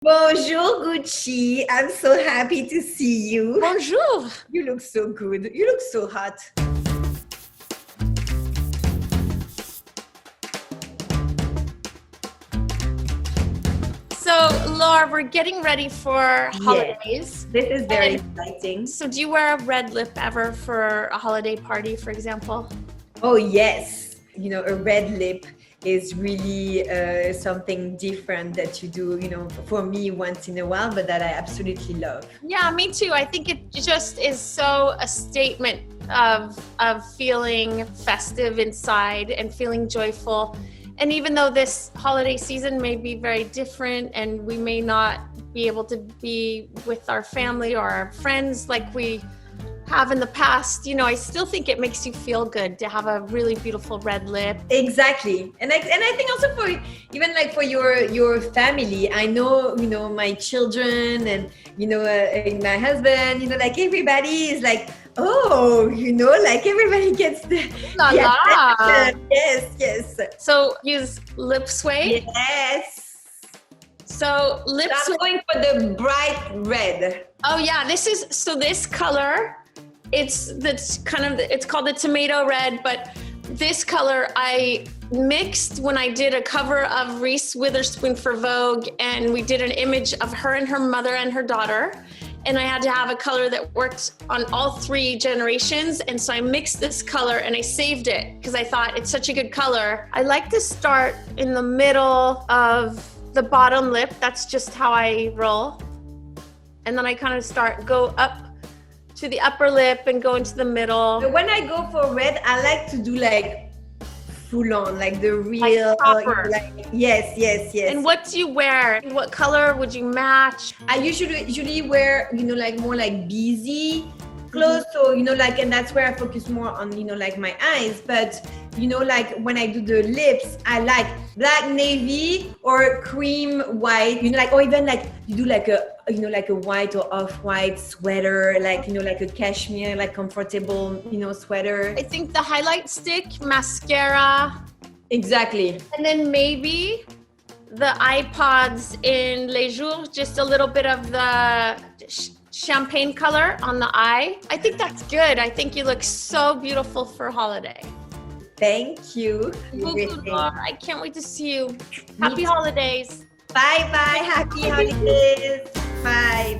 Bonjour, Gucci. I'm so happy to see you. Bonjour. You look so good. You look so hot. So, Laure, we're getting ready for holidays. This is very exciting. So, do you wear a red lip ever for a holiday party, for example? Oh, yes. You know, a red lip is really something different that you do, for me once in a while, but that I absolutely love. Yeah, me too. I think it just is so a statement of feeling festive inside and feeling joyful. And even though this holiday season may be very different and we may not be able to be with our family or our friends like we have in the past, I still think it makes you feel good to have a really beautiful red lip. Exactly. And I think also for even like for your family, I know, my children and, my husband, like everybody is like, oh, like everybody gets the attention. Yes. So use Lip Suede. Yes. So Lip Suede. I'm going for the bright red. Oh yeah, this color. It's called the tomato red, but this color I mixed when I did a cover of Reese Witherspoon for Vogue, and we did an image of her and her mother and her daughter, and I had to have a color that worked on all three generations, and so I mixed this color and I saved it because I thought it's such a good color. I like to start in the middle of the bottom lip. That's just how I roll, and then I kind of go up to the upper lip and go into the middle. When I go for red, I like to do like full on, like the real, like proper. Yes. And what do you wear? What color would you match? I usually wear, like more like busy clothes. So, and that's where I focus more on, like my eyes. But, like when I do the lips, I like black navy or cream white, or even like you do like a white or off-white sweater, like, like a cashmere, like comfortable, sweater. I think the highlight stick, mascara. Exactly. And then maybe the iPods in Les Jours, just a little bit of the champagne color on the eye. I think that's good. I think you look so beautiful for holiday. Thank you. I can't wait to see you. Happy holidays. Bye. Happy holidays. Bye.